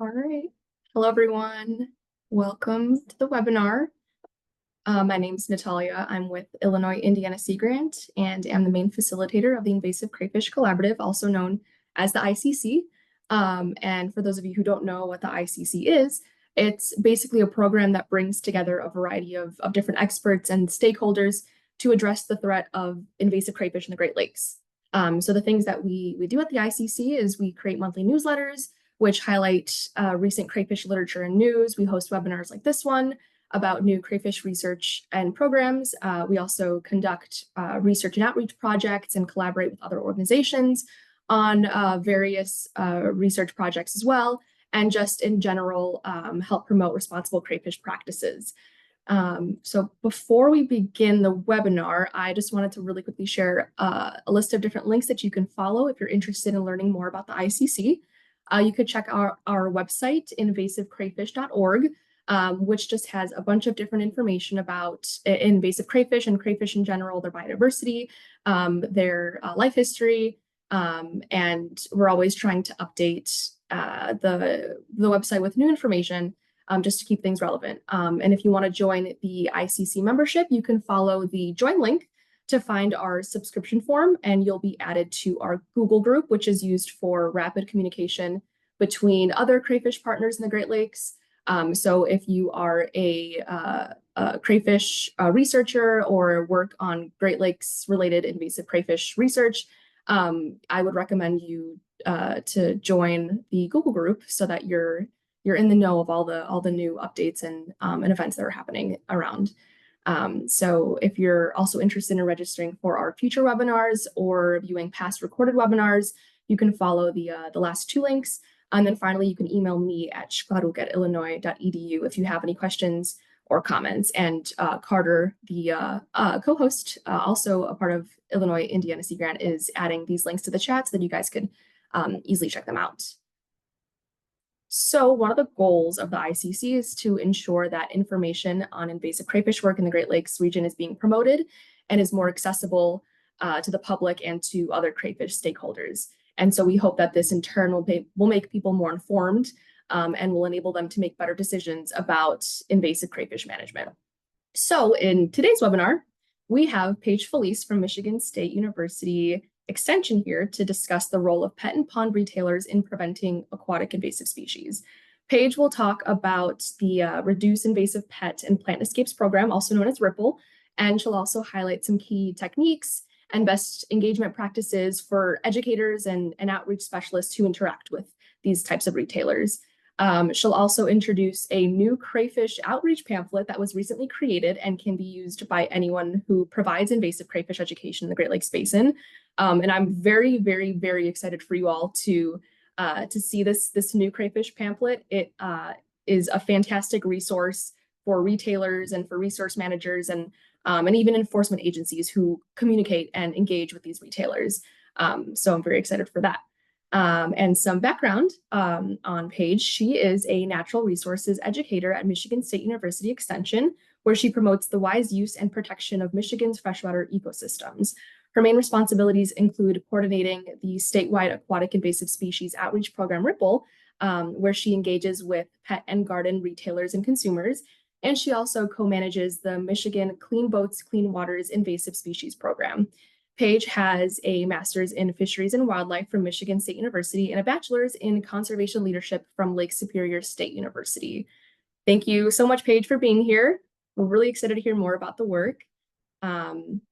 All right. Hello, everyone. Welcome to the webinar. My name is Natalia. I'm with Illinois Indiana Sea Grant and am the main facilitator of the Invasive Crayfish Collaborative, also known as the ICC. And for those of you who don't know what the ICC is, it's basically a program that brings together a variety of different experts and stakeholders to address the threat of invasive crayfish in the Great Lakes. So the things that we do at the ICC is we create monthly newsletters, which highlight recent crayfish literature and news. We host webinars like this one about new crayfish research and programs. We also conduct research and outreach projects and collaborate with other organizations on various research projects as well, and just in general help promote responsible crayfish practices. So before we begin the webinar, I just wanted to really quickly share a list of different links that you can follow if you're interested in learning more about the ICC. You could check our website, invasivecrayfish.org, which just has a bunch of different information about invasive crayfish and crayfish in general, their biodiversity, their life history, and we're always trying to update the website with new information just to keep things relevant. And if you want to join the ICC membership, you can follow the join link to find our subscription form, and you'll be added to our Google group, which is used for rapid communication between other crayfish partners in the Great Lakes. So if you are a crayfish researcher or work on Great Lakes related invasive crayfish research, I would recommend you to join the Google group so that you're in the know of all the new updates and events that are happening around. So if you're also interested in registering for our future webinars or viewing past recorded webinars, you can follow the last two links. And then finally, you can email me at shklaruk@illinois.edu if you have any questions or comments. And Carter, the co-host, also a part of Illinois Indiana Sea Grant, is adding these links to the chat so that you guys could easily check them out. So one of the goals of the ICC is to ensure that information on invasive crayfish work in the Great Lakes region is being promoted and is more accessible to the public and to other crayfish stakeholders. And so we hope that this in turn will make people more informed and will enable them to make better decisions about invasive crayfish management. So in today's webinar, we have Paige Filice from Michigan State University Extension here to discuss the role of pet and pond retailers in preventing aquatic invasive species. Paige will talk about the Reduce Invasive Pet and Plant Escapes program, also known as RIPPLE, and she'll also highlight some key techniques and best engagement practices for educators and outreach specialists who interact with these types of retailers. She'll also introduce a new crayfish outreach pamphlet that was recently created and can be used by anyone who provides invasive crayfish education in the Great Lakes Basin. And I'm very, very, very excited for you all to see this new crayfish pamphlet. It is a fantastic resource for retailers and for resource managers and even enforcement agencies who communicate and engage with these retailers. So I'm very excited for that. And some background on Paige. She is a natural resources educator at Michigan State University Extension, where she promotes the wise use and protection of Michigan's freshwater ecosystems. Her main responsibilities include coordinating the statewide aquatic invasive species outreach program RIPPLE, where she engages with pet and garden retailers and consumers. And she also co-manages the Michigan Clean Boats, Clean Waters Invasive Species Program. Paige has a master's in fisheries and wildlife from Michigan State University and a bachelor's in conservation leadership from Lake Superior State University. Thank you so much, Paige, for being here. We're really excited to hear more about the work.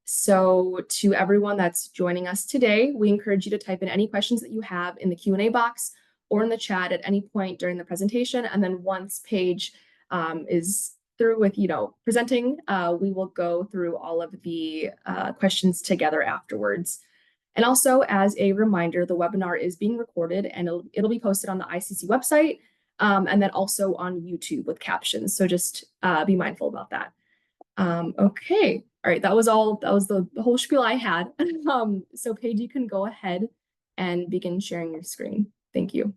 So to everyone that's joining us today, we encourage you to type in any questions that you have in the Q&A box or in the chat at any point during the presentation. And then once Paige is through with presenting, we will go through all of the questions together afterwards. And also, as a reminder, the webinar is being recorded and it'll be posted on the ICC website and then also on YouTube with captions. So just be mindful about that. Okay, all right, that was the whole spiel I had. So Paige, you can go ahead and begin sharing your screen. Thank you.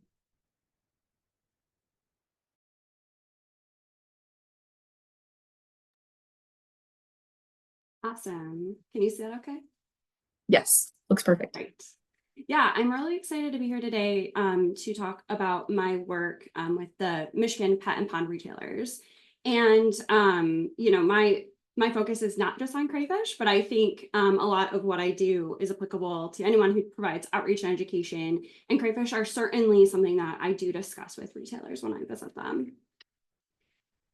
Awesome. Can you see that okay? Yes, looks perfect. Great. Yeah, I'm really excited to be here today to talk about my work with the Michigan pet and pond retailers. And my focus is not just on crayfish, but I think a lot of what I do is applicable to anyone who provides outreach and education. And crayfish are certainly something that I do discuss with retailers when I visit them.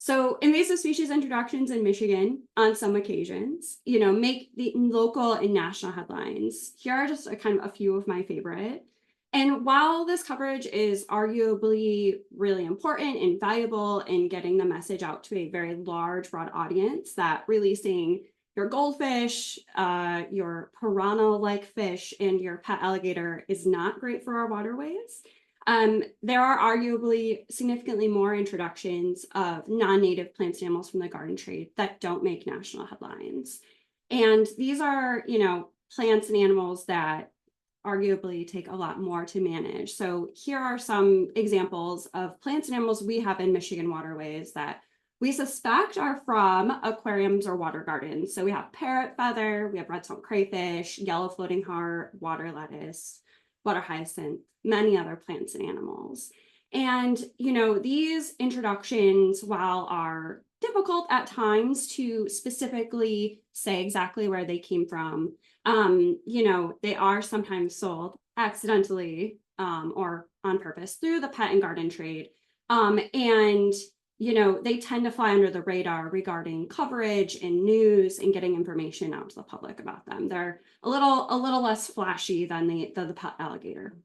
So invasive species introductions in Michigan on some occasions, make the local and national headlines. Here are just a few of my favorite. And while this coverage is arguably really important and valuable in getting the message out to a very large, broad audience that releasing your goldfish, your piranha-like fish, and your pet alligator is not great for our waterways, there are arguably significantly more introductions of non-native plants and animals from the garden trade that don't make national headlines. And these are, plants and animals that arguably take a lot more to manage. So here are some examples of plants and animals we have in Michigan waterways that we suspect are from aquariums or water gardens. So we have parrot feather, we have red-tailed crayfish, yellow floating heart, water lettuce, water hyacinth, many other plants and animals. And, these introductions, while are difficult at times to specifically say exactly where they came from, they are sometimes sold accidentally or on purpose through the pet and garden trade. And they tend to fly under the radar regarding coverage and news and getting information out to the public about them. They're a little less flashy than the pet alligator.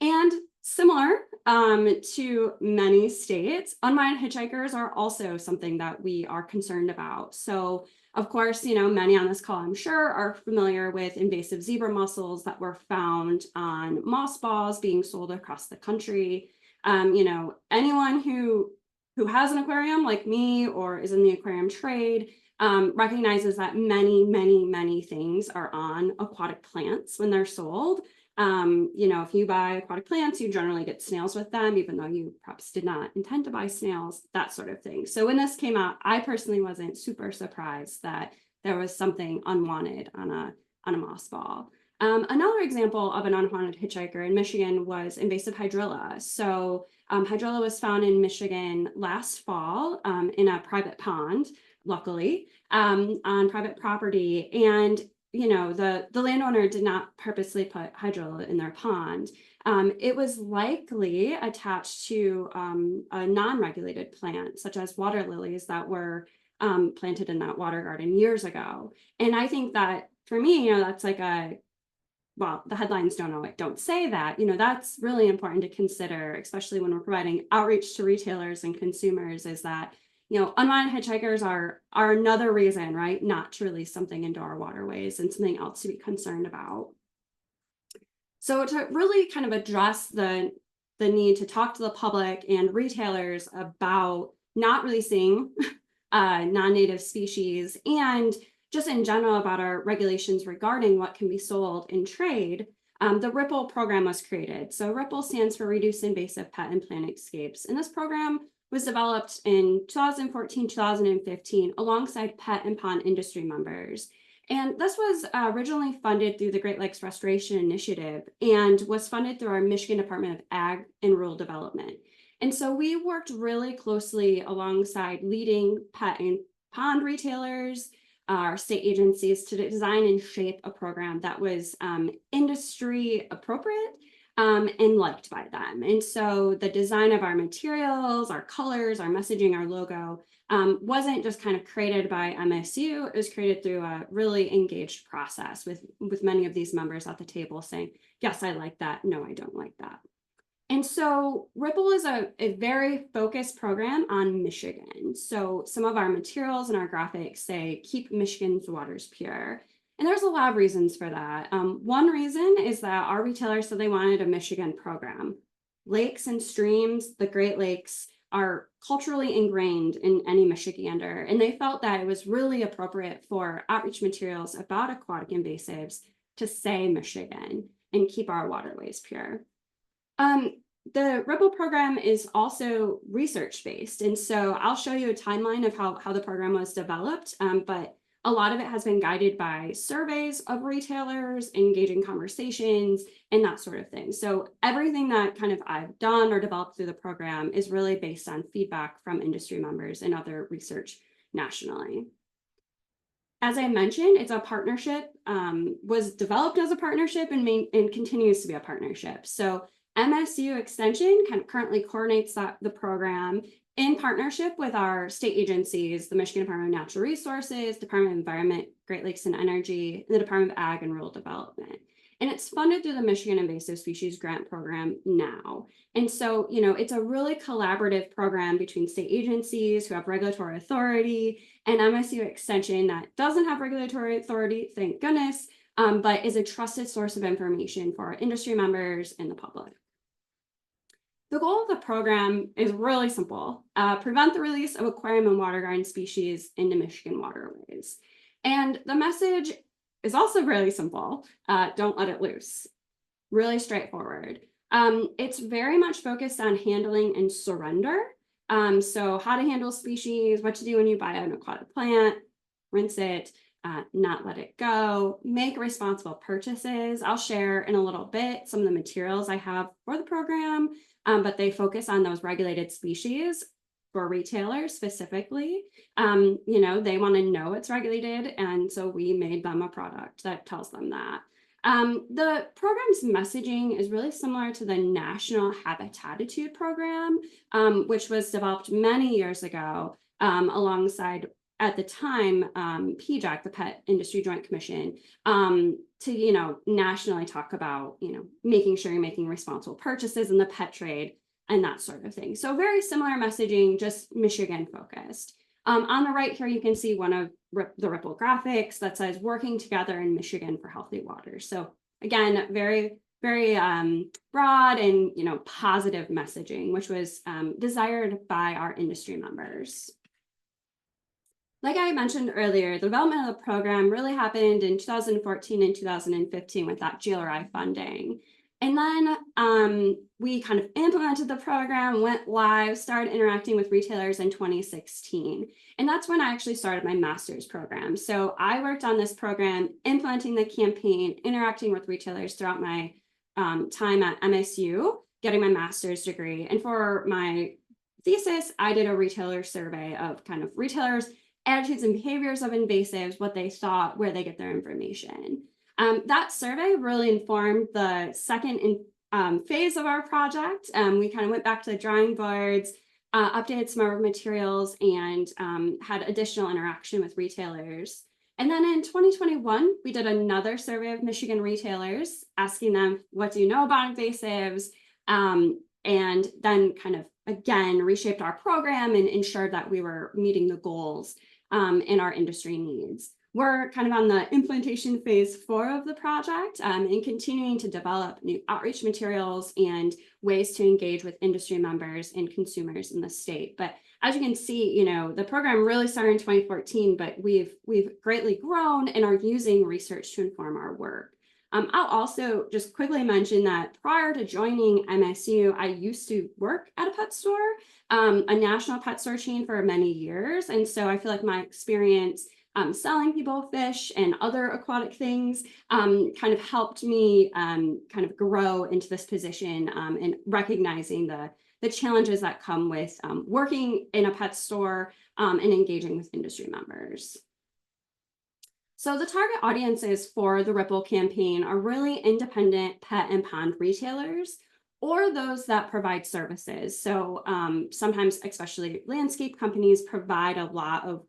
And similar to many states, unwanted hitchhikers are also something that we are concerned about. So, of course, many on this call, I'm sure, are familiar with invasive zebra mussels that were found on moss balls being sold across the country. Anyone who has an aquarium like me or is in the aquarium trade recognizes that many things are on aquatic plants when they're sold. If you buy aquatic plants, you generally get snails with them, even though you perhaps did not intend to buy snails, that sort of thing. So when this came out, I personally wasn't super surprised that there was something unwanted on a moss ball. Another example of an unwanted hitchhiker in Michigan was invasive hydrilla. So hydrilla was found in Michigan last fall in a private pond, luckily, on private property. And the landowner did not purposely put hydrilla in their pond. It was likely attached to a non-regulated plant, such as water lilies that were planted in that water garden years ago. And I think that for me, that's like well, the headlines don't say that, that's really important to consider, especially when we're providing outreach to retailers and consumers, is that, unwanted hitchhikers are another reason, right, not to release something into our waterways and something else to be concerned about. So to really kind of address the need to talk to the public and retailers about not releasing non-native species and just in general about our regulations regarding what can be sold in trade, the RIPPLE program was created. So RIPPLE stands for Reduce Invasive Pet and Plant Escapes. And this program was developed in 2014, 2015, alongside pet and pond industry members. And this was originally funded through the Great Lakes Restoration Initiative and was funded through our Michigan Department of Ag and Rural Development. And so we worked really closely alongside leading pet and pond retailers, our state agencies, to design and shape a program that was industry appropriate and liked by them. And so the design of our materials, our colors, our messaging, our logo wasn't just kind of created by MSU. It was created through a really engaged process with many of these members at the table saying, yes, I like that. No, I don't like that. And so RIPPLE is a very focused program on Michigan. So some of our materials and our graphics say, keep Michigan's waters pure. And there's a lot of reasons for that. One reason is that our retailers said they wanted a Michigan program. Lakes and streams, the Great Lakes, are culturally ingrained in any Michigander, and they felt that it was really appropriate for outreach materials about aquatic invasives to say Michigan and keep our waterways pure. The RIPPLE program is also research-based, and so I'll show you a timeline of how the program was developed, but a lot of it has been guided by surveys of retailers, engaging conversations, and that sort of thing. So everything that kind of I've done or developed through the program is really based on feedback from industry members and other research nationally. As I mentioned, it's a partnership, was developed as a partnership and continues to be a partnership. So MSU Extension kind of currently coordinates the program in partnership with our state agencies, the Michigan Department of Natural Resources, Department of Environment, Great Lakes and Energy, and the Department of Ag and Rural Development. And it's funded through the Michigan Invasive Species Grant Program now. And so, it's a really collaborative program between state agencies who have regulatory authority and MSU Extension that doesn't have regulatory authority, thank goodness, but is a trusted source of information for our industry members and the public. The goal of the program is really simple: prevent the release of aquarium and water garden species into Michigan waterways. And the message is also really simple: don't let it loose. Really straightforward. It's very much focused on handling and surrender. So how to handle species, what to do when you buy an aquatic plant, rinse it, not let it go, make responsible purchases. I'll share in a little bit some of the materials I have for the program, but they focus on those regulated species for retailers specifically. They want to know it's regulated, and so we made them a product that tells them that. The program's messaging is really similar to the National Habitatitude Program, which was developed many years ago alongside, at the time, PJAC, the Pet Industry Joint Commission, to, nationally talk about, making sure you're making responsible purchases in the pet trade and that sort of thing. So very similar messaging, just Michigan focused. On the right here, you can see one of the Ripple graphics that says working together in Michigan for healthy water. So again, very, very broad and, positive messaging, which was desired by our industry members. Like I mentioned earlier, the development of the program really happened in 2014 and 2015 with that GLRI funding. And then we kind of implemented the program, went live, started interacting with retailers in 2016. And that's when I actually started my master's program. So I worked on this program, implementing the campaign, interacting with retailers throughout my time at MSU, getting my master's degree. And for my thesis, I did a retailer survey of kind of retailers' attitudes and behaviors of invasives, what they thought, where they get their information. That survey really informed the second phase of our project. We kind of went back to the drawing boards, updated some of our materials, and had additional interaction with retailers. And then in 2021, we did another survey of Michigan retailers, asking them, what do you know about invasives? And then kind of, again, reshaped our program and ensured that we were meeting the goals in our industry needs. We're kind of on the implementation phase 4 of the project and continuing to develop new outreach materials and ways to engage with industry members and consumers in the state. But as you can see, the program really started in 2014, but we've greatly grown and are using research to inform our work. I'll also just quickly mention that prior to joining MSU, I used to work at a pet store, a national pet store chain for many years. And so I feel like my experience selling people fish and other aquatic things kind of helped me kind of grow into this position and recognizing the challenges that come with working in a pet store and engaging with industry members. So the target audiences for the Ripple campaign are really independent pet and pond retailers or those that provide services. So sometimes, especially landscape companies, provide a lot of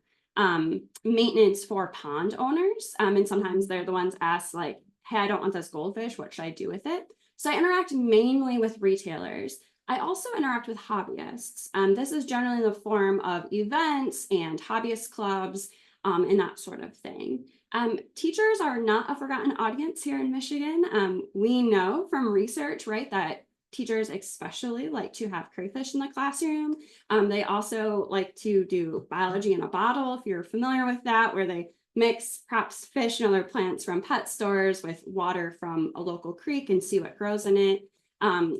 maintenance for pond owners. And sometimes they're the ones asked like, hey, I don't want this goldfish, what should I do with it? So I interact mainly with retailers. I also interact with hobbyists. This is generally in the form of events and hobbyist clubs and that sort of thing. Teachers are not a forgotten audience here in Michigan. We know from research, right, that teachers especially like to have crayfish in the classroom. They also like to do biology in a bottle, if you're familiar with that, where they mix perhaps fish and other plants from pet stores with water from a local creek and see what grows in it,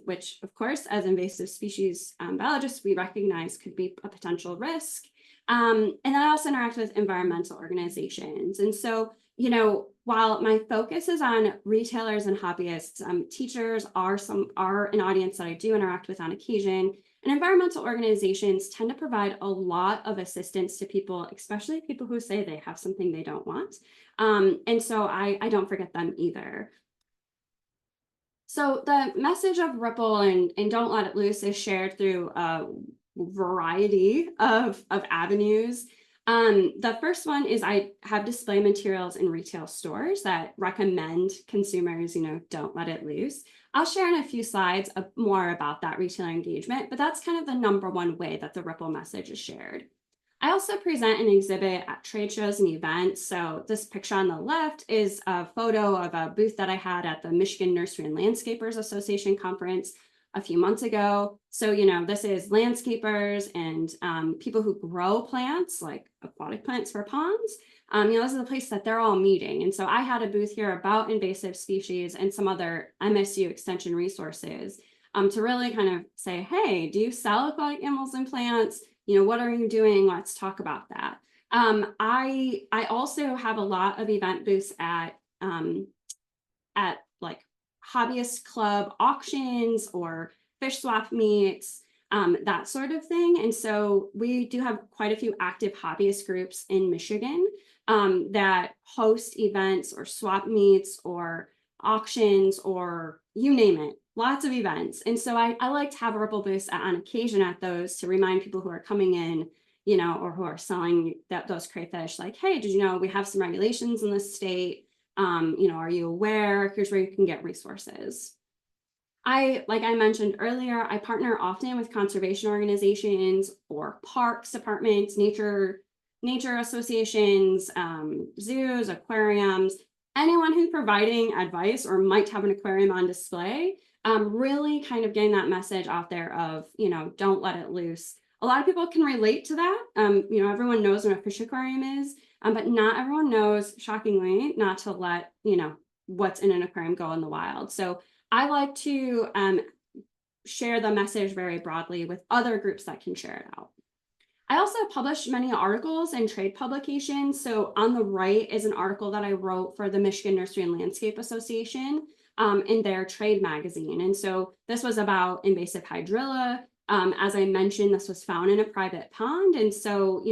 which of course, as invasive species biologists, we recognize could be a potential risk. And then I also interact with environmental organizations. And so, while my focus is on retailers and hobbyists, teachers are an audience that I do interact with on occasion. And environmental organizations tend to provide a lot of assistance to people, especially people who say they have something they don't want. And so I don't forget them either. So the message of Ripple and Don't Let It Loose is shared through a variety of avenues. The first one is I have display materials in retail stores that recommend consumers, don't let it loose. I'll share in a few slides more about that retailer engagement, but that's kind of the number one way that the Ripple message is shared. I also present and exhibit at trade shows and events. So this picture on the left is a photo of a booth that I had at the Michigan Nursery and Landscapers Association conference a few months ago. So, this is landscapers and people who grow plants, like aquatic plants for ponds. This is the place that they're all meeting. And so I had a booth here about invasive species and some other MSU extension resources to really kind of say, hey, do you sell aquatic animals and plants? What are you doing? Let's talk about that. I also have a lot of event booths at like hobbyist club auctions or fish swap meets, that sort of thing. And so we do have quite a few active hobbyist groups in Michigan that host events or swap meets or auctions or you name it, lots of events. And so I like to have Ripple booths on occasion at those to remind people who are coming in, or who are selling those crayfish, like, hey, did you know we have some regulations in the state? Are you aware? Here's where you can get resources. Like I mentioned earlier, I partner often with conservation organizations or parks departments, nature associations, zoos, aquariums, anyone who's providing advice or might have an aquarium on display, really kind of getting that message out there of, don't let it loose. A lot of people can relate to that. Everyone knows what a fish aquarium is, but not everyone knows, shockingly, not to let, what's in an aquarium go in the wild. So I like to share the message very broadly with other groups that can share it out. I also publish many articles and trade publications. So on the right is an article that I wrote for the Michigan Nursery and Landscape Association in their trade magazine. And so this was about invasive hydrilla. As I mentioned, this was found in a private pond. And so,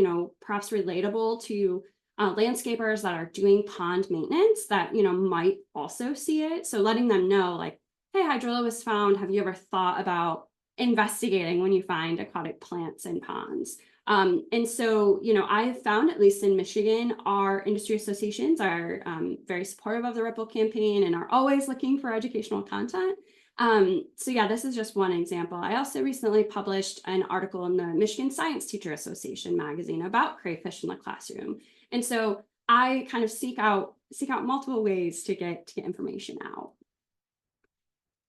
perhaps relatable to landscapers that are doing pond maintenance that, might also see it. So letting them know, like, hey, hydrilla was found. Have you ever thought about investigating when you find aquatic plants in ponds? And so, I have found, at least in Michigan, our industry associations are very supportive of the Ripple campaign and are always looking for educational content. So yeah, this is just one example. I also recently published an article in the Michigan Science Teacher Association magazine about crayfish in the classroom. And so I kind of seek out multiple ways to get information out.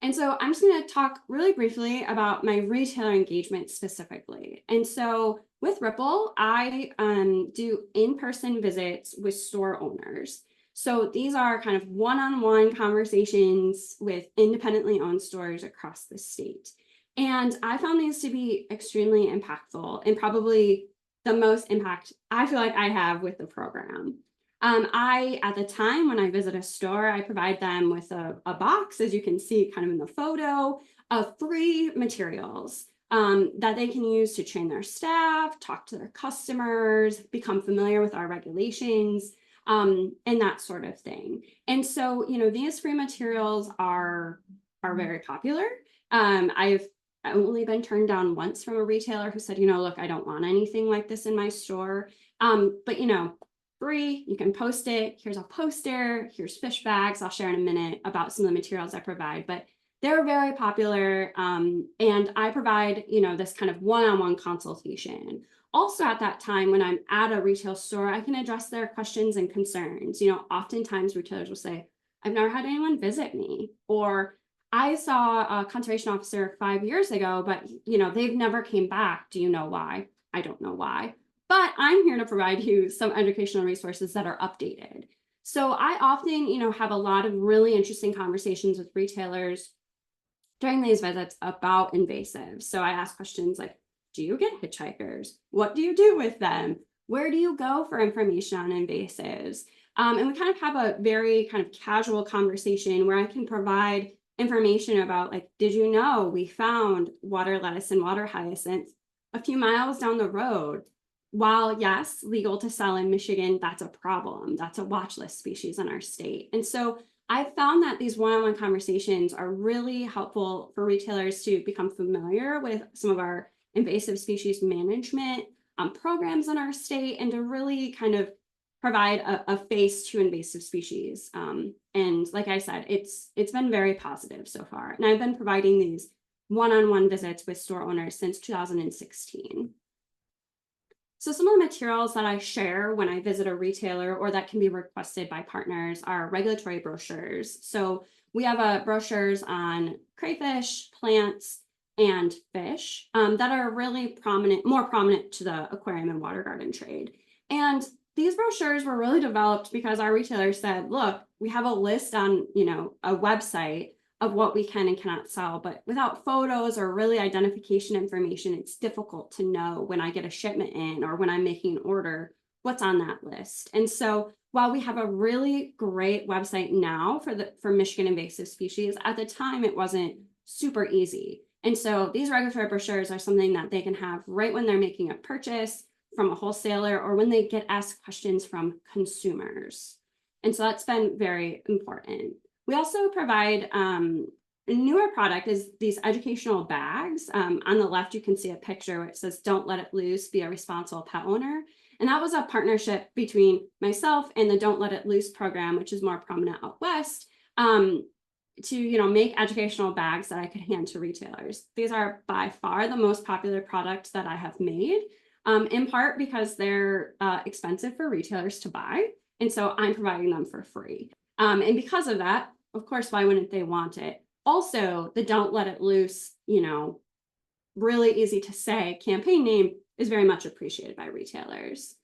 And so I'm just going to talk really briefly about my retailer engagement specifically. And so with Ripple, I do in-person visits with store owners. So these are kind of one-on-one conversations with independently owned stores across the state. And I found these to be extremely impactful and probably the most impact I feel like I have with the program. At the time when I visit a store, I provide them with a box, as you can see kind of in the photo, of 3 materials that they can use to train their staff, talk to their customers, become familiar with our regulations, and that sort of thing. And so, these free materials are very popular. I've only been turned down once from a retailer who said, look, I don't want anything like this in my store. But free, you can post it. Here's a poster, here's fish bags. I'll share in a minute about some of the materials I provide, but they're very popular. And I provide, this kind of one-on-one consultation. Also at that time, when I'm at a retail store, I can address their questions and concerns. Oftentimes retailers will say, I've never had anyone visit me, or I saw a conservation officer 5 years ago, but they've never came back. Do you know why? I don't know why. But I'm here to provide you some educational resources that are updated. So I often, have a lot of really interesting conversations with retailers during these visits about invasives. So I ask questions like, do you get hitchhikers? What do you do with them? Where do you go for information on invasives? And we kind of have a very kind of casual conversation where I can provide information about, like, did you know we found water lettuce and water hyacinth a few miles down the road? While yes, legal to sell in Michigan, that's a problem. That's a watch list species in our state. And so I've found that these one-on-one conversations are really helpful for retailers to become familiar with some of our invasive species management programs in our state, and to really kind of provide a face to invasive species. And like I said, it's been very positive so far. And I've been providing these one-on-one visits with store owners since 2016. So some of the materials that I share when I visit a retailer or that can be requested by partners are regulatory brochures. So we have brochures on crayfish, plants, and fish that are really prominent, more prominent to the aquarium and water garden trade. And these brochures were really developed because our retailers said, look, we have a list on, a website of what we can and cannot sell, but without photos or really identification information, it's difficult to know when I get a shipment in or when I'm making an order, what's on that list. And so while we have a really great website now for Michigan invasive species, at the time it wasn't super easy. And so these regulatory brochures are something that they can have right when they're making a purchase from a wholesaler or when they get asked questions from consumers. And so that's been very important. We also provide a newer product is these educational bags. On the left, you can see a picture which says, "Don't let it loose, be a responsible pet owner." And that was a partnership between myself and the Don't Let It Loose program, which is more prominent out west, to make educational bags that I could hand to retailers. These are by far the most popular product that I have made, in part because they're expensive for retailers to buy. And so I'm providing them for free. And because of that, of course, why wouldn't they want it? Also, the Don't Let It Loose, really easy to say campaign name is very much appreciated by retailers.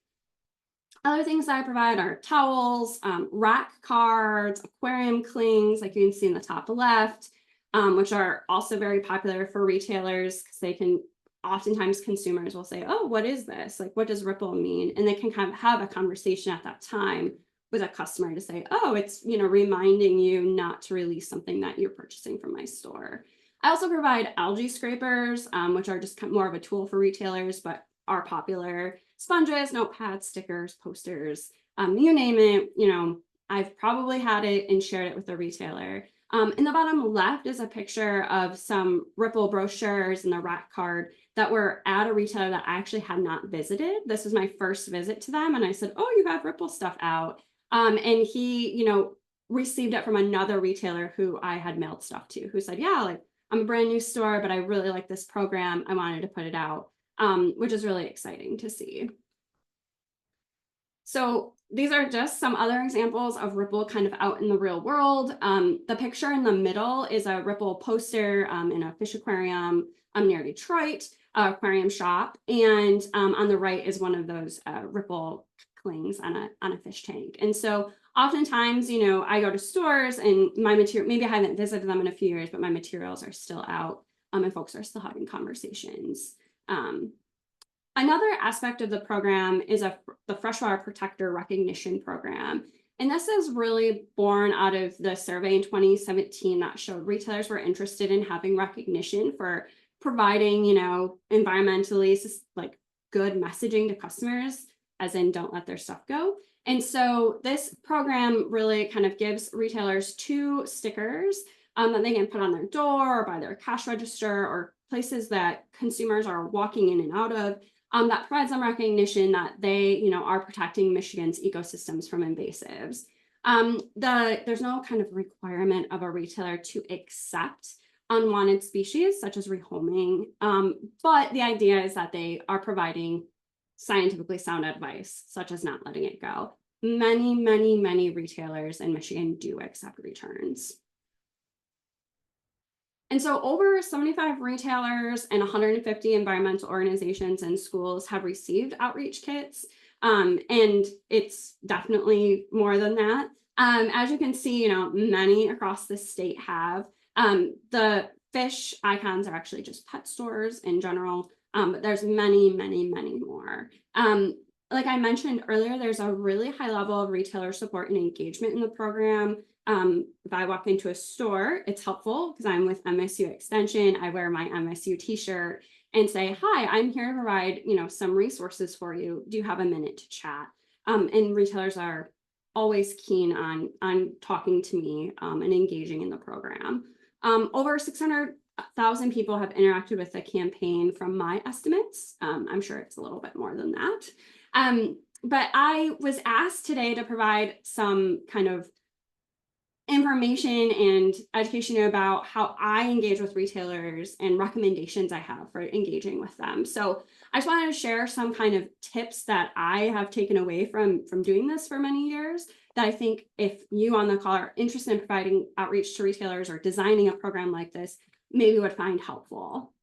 Other things that I provide are towels, rack cards, aquarium clings, like you can see in the top left, which are also very popular for retailers because they can, oftentimes consumers will say, oh, what is this? Like, what does ripple mean? And they can kind of have a conversation at that time with a customer to say, oh, it's, reminding you not to release something that you're purchasing from my store. I also provide algae scrapers, which are just more of a tool for retailers, but are popular. Sponges, notepads, stickers, posters, you name it, I've probably had it and shared it with the retailer. In the bottom left is a picture of some Ripple brochures and the rack card that were at a retailer that I actually had not visited. This was my first visit to them. And I said, oh, you have Ripple stuff out. And he, received it from another retailer who I had mailed stuff to, who said, yeah, like, I'm a brand new store, but I really like this program. I wanted to put it out, which is really exciting to see. So these are just some other examples of Ripple kind of out in the real world. The picture in the middle is a Ripple poster in a fish aquarium near Detroit, aquarium shop. And on the right is one of those Ripple clings on a fish tank. And so oftentimes, I go to stores and my material, maybe I haven't visited them in a few years, but my materials are still out and folks are still having conversations. Another aspect of the program is the Freshwater Protector Recognition Program. And this is really born out of the survey in 2017 that showed retailers were interested in having recognition for providing, environmentally like good messaging to customers, as in don't let their stuff go. And so this program really kind of gives retailers 2 stickers that they can put on their door or by their cash register or places that consumers are walking in and out of. That provides them recognition that they, are protecting Michigan's ecosystems from invasives. There's no kind of requirement of a retailer to accept unwanted species, such as rehoming. But the idea is that they are providing scientifically sound advice, such as not letting it go. Many, many, many retailers in Michigan do accept returns. And so over 75 retailers and 150 environmental organizations and schools have received outreach kits. And it's definitely more than that. As you can see, many across the state have. The fish icons are actually just pet stores in general. But there's many, many, many more. Like I mentioned earlier, there's a really high level of retailer support and engagement in the program. If I walk into a store, it's helpful because I'm with MSU Extension. I wear my MSU t-shirt and say, hi, I'm here to provide, some resources for you. Do you have a minute to chat? And retailers are always keen on talking to me and engaging in the program. Over 600,000 people have interacted with the campaign from my estimates. I'm sure it's a little bit more than that. But I was asked today to provide some kind of information and education about how I engage with retailers and recommendations I have for engaging with them. So I just wanted to share some kind of tips that I have taken away from doing this for many years that I think if you on the call are interested in providing outreach to retailers or designing a program like this, maybe would find helpful.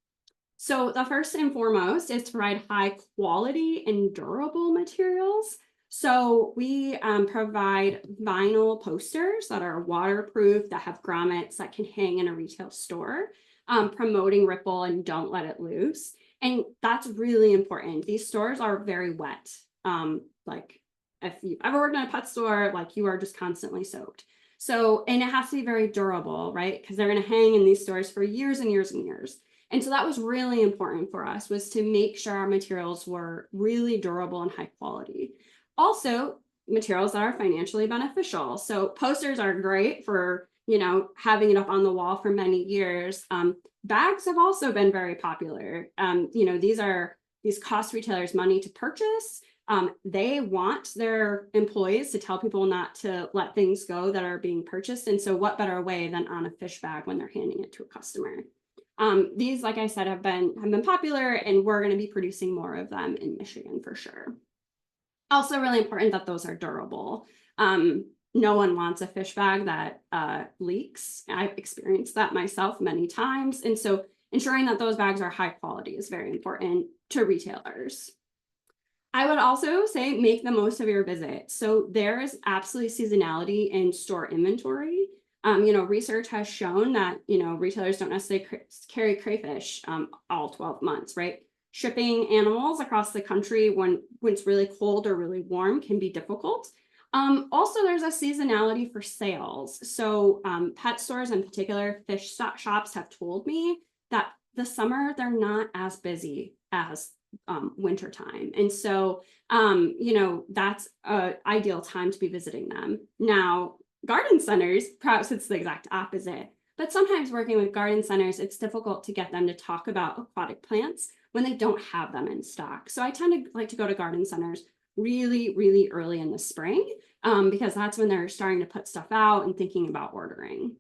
So the first and foremost is to provide high quality and durable materials. So we provide vinyl posters that are waterproof, that have grommets that can hang in a retail store, promoting Ripple and don't let it loose. And that's really important. These stores are very wet. Like if you've ever worked in a pet store, like you are just constantly soaked. So, and it has to be very durable, right? Because they're going to hang in these stores for years and years and years. And so that was really important for us, was to make sure our materials were really durable and high quality. Also, materials that are financially beneficial. So posters are great for, having it up on the wall for many years. Bags have also been very popular. These cost retailers money to purchase. They want their employees to tell people not to let things go that are being purchased. And so what better way than on a fish bag when they're handing it to a customer? These, like I said, have been popular, and we're going to be producing more of them in Michigan for sure. Also really important that those are durable. No one wants a fish bag that leaks. I've experienced that myself many times. And so ensuring that those bags are high quality is very important to retailers. I would also say make the most of your visit. So there is absolutely seasonality in store inventory. Research has shown that, retailers don't necessarily carry crayfish all 12 months, right? Shipping animals across the country when it's really cold or really warm can be difficult. Also, there's a seasonality for sales. So pet stores in particular, fish shops have told me that the summer, they're not as busy as wintertime. And so, that's an ideal time to be visiting them. Now, garden centers, perhaps it's the exact opposite. But sometimes working with garden centers, it's difficult to get them to talk about aquatic plants when they don't have them in stock. So I tend to like to go to garden centers really, really early in the spring because that's when they're starting to put stuff out and thinking about ordering.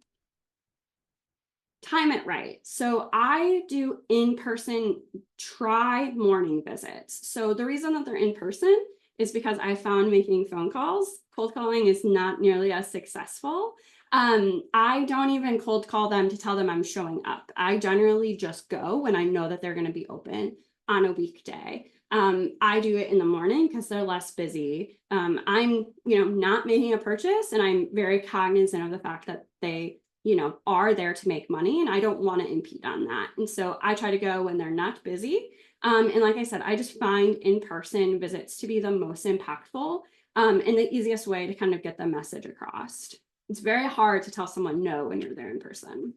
Time it right. So I do in-person try morning visits. So the reason that they're in person is because I found making phone calls, cold calling is not nearly as successful. I don't even cold call them to tell them I'm showing up. I generally just go when I know that they're going to be open on a weekday. I do it in the morning because they're less busy. I'm, not making a purchase, and I'm very cognizant of the fact that they, are there to make money, and I don't want to impede on that. And so I try to go when they're not busy. And like I said, I just find in-person visits to be the most impactful and the easiest way to kind of get the message across. It's very hard to tell someone no when you're there in person.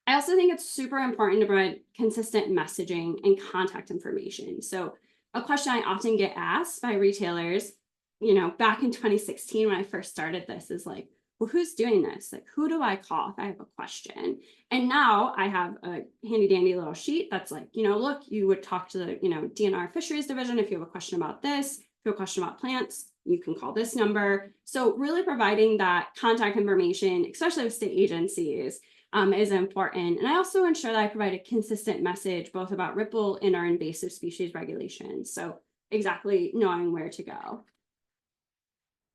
I also think it's super important to provide consistent messaging and contact information. So a question I often get asked by retailers, back in 2016 when I first started this is like, well, who's doing this? Like, who do I call if I have a question? And now I have a handy dandy little sheet that's like, look, you would talk to the, DNR fisheries division if you have a question about this. If you have a question about plants, you can call this number. So really providing that contact information, especially with state agencies, is important. And I also ensure that I provide a consistent message both about Ripple and our invasive species regulations. So exactly knowing where to go.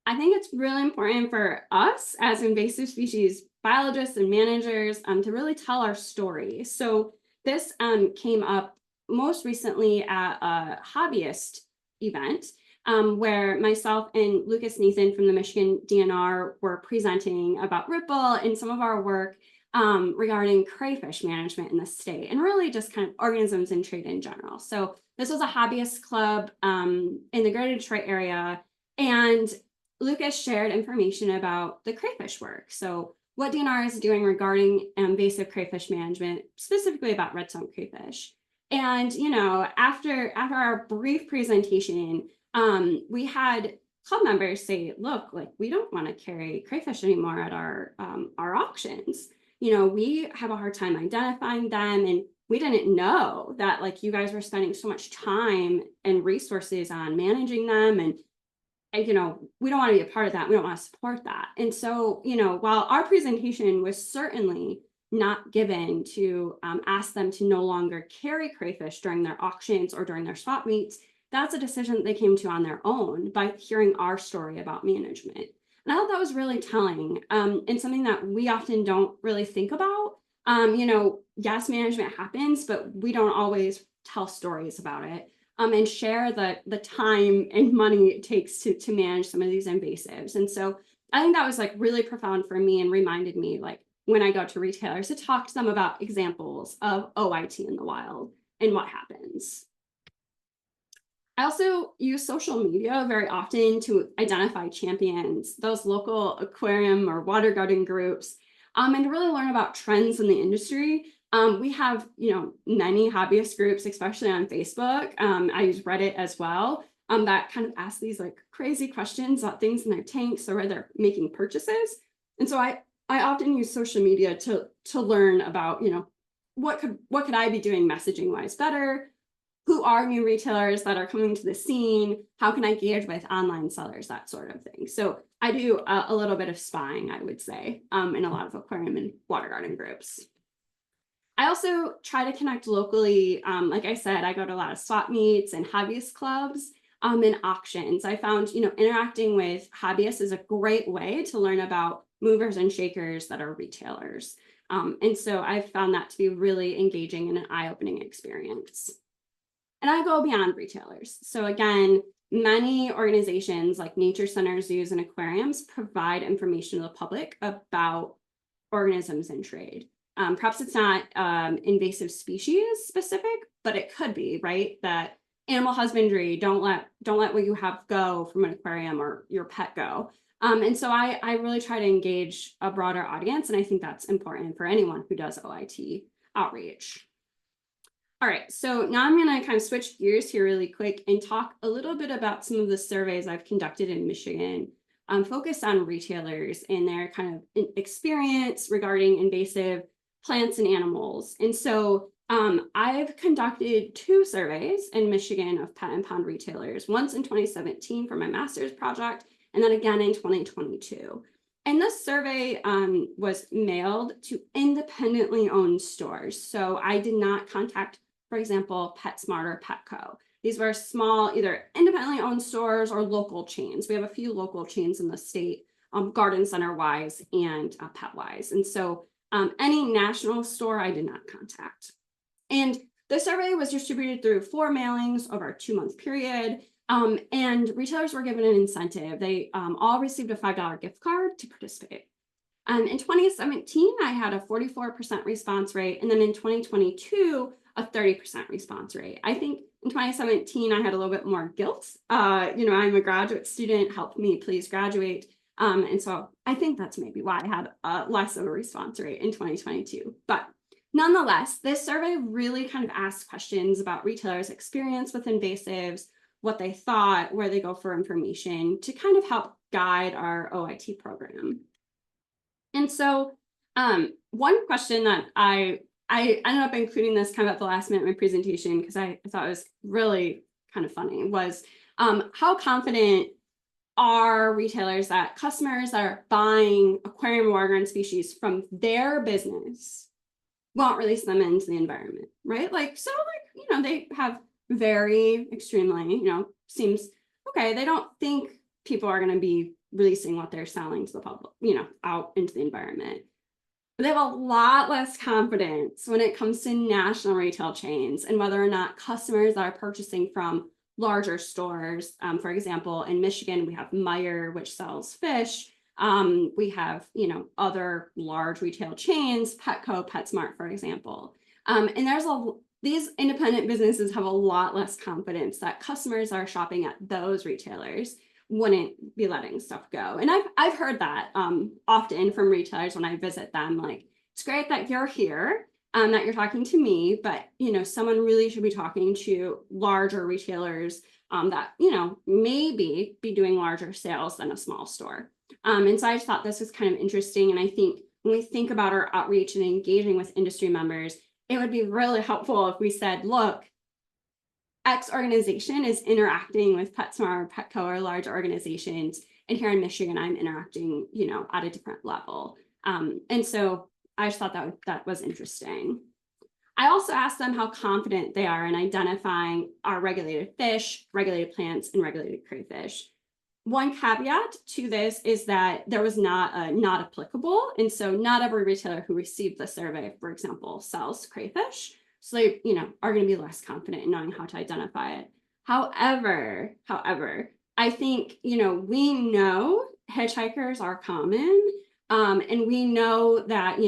I think it's really important for us as invasive species biologists and managers to really tell our story. So this came up most recently at a hobbyist event where myself and Lucas Nathan from the Michigan DNR were presenting about Ripple and some of our work regarding crayfish management in the state and really just kind of organisms in trade in general. So this was a hobbyist club in the greater Detroit area, and Lucas shared information about the crayfish work. So what DNR is doing regarding invasive crayfish management, specifically about redstone crayfish. And, after our brief presentation, we had club members say, look, like, we don't want to carry crayfish anymore at our auctions. We have a hard time identifying them, and we didn't know that, like, you guys were spending so much time and resources on managing them, and we don't want to be a part of that. We don't want to support that. And so, while our presentation was certainly not given to ask them to no longer carry crayfish during their auctions or during their swap meets, that's a decision that they came to on their own by hearing our story about management. And I thought that was really telling, and something that we often don't really think about. Yes, management happens, but we don't always tell stories about it. And share the time and money it takes to manage some of these invasives. And so I think that was like really profound for me and reminded me, like, when I go to retailers, to talk to them about examples of OIT in the wild and what happens. I also use social media very often to identify champions, those local aquarium or water garden groups, and to really learn about trends in the industry. We have, many hobbyist groups, especially on Facebook. I use Reddit as well, that kind of ask these like crazy questions about things in their tanks or where they're making purchases. And so I often use social media to learn about, what could I be doing messaging wise better? Who are new retailers that are coming to the scene? How can I engage with online sellers? That sort of thing. So I do a little bit of spying, I would say, in a lot of aquarium and water garden groups. I also try to connect locally. Like I said, I go to a lot of swap meets and hobbyist clubs and auctions. I found, interacting with hobbyists is a great way to learn about movers and shakers that are retailers. And so I've found that to be really engaging and an eye-opening experience. And I go beyond retailers. So again, many organizations like nature centers, zoos, and aquariums provide information to the public about organisms in trade. Perhaps it's not invasive species specific, but it could be, right? That animal husbandry, don't let what you have go from an aquarium or your pet go. And so I really try to engage a broader audience, and I think that's important for anyone who does OIT outreach. All right, so now I'm going to kind of switch gears here really quick and talk a little bit about some of the surveys I've conducted in Michigan, focused on retailers and their kind of experience regarding invasive plants and animals. And so I've conducted 2 surveys in Michigan of pet and pond retailers, once in 2017 for my master's project, and then again in 2022. And this survey was mailed to independently owned stores. So I did not contact, for example, PetSmart or Petco. These were small, either independently owned stores or local chains. We have a few local chains in the state, garden center wise and pet wise. And so any national store I did not contact. And the survey was distributed through 4 mailings over a 2-month period. And retailers were given an incentive. They all received a $5 gift card to participate. In 2017, I had a 44% response rate. And then in 2022, a 30% response rate. I think in 2017, I had a little bit more guilt. I'm a graduate student, help me please graduate. And so I think that's maybe why I had less of a response rate in 2022. But nonetheless, this survey really kind of asked questions about retailers' experience with invasives, what they thought, where they go for information to kind of help guide our OIT program. And so one question that I ended up including this kind of at the last minute of my presentation because I thought it was really kind of funny was how confident are retailers that customers that are buying aquarium water garden species from their business won't release them into the environment, right? They have very extremely, seems okay. They don't think people are going to be releasing what they're selling to the public, out into the environment. But they have a lot less confidence when it comes to national retail chains and whether or not customers that are purchasing from larger stores, for example, in Michigan, we have Meijer, which sells fish, We have, other large retail chains, Petco, PetSmart, for example. And these independent businesses have a lot less confidence that customers are shopping at those retailers wouldn't be letting stuff go. And I've heard that often from retailers when I visit them, like, it's great that you're here, that you're talking to me, but someone really should be talking to larger retailers that maybe be doing larger sales than a small store. And so I just thought this was kind of interesting. And I think when we think about our outreach and engaging with industry members, it would be really helpful if we said, look, X organization is interacting with PetSmart or Petco or large organizations. And here in Michigan, I'm interacting, at a different level. And so I just thought that was interesting. I also asked them how confident they are in identifying our regulated fish, regulated plants, and regulated crayfish. One caveat to this is that there was not applicable. And so not every retailer who received the survey, for example, sells crayfish. So they, are going to be less confident in knowing how to identify it. However, I think, we know hitchhikers are common. And we know that,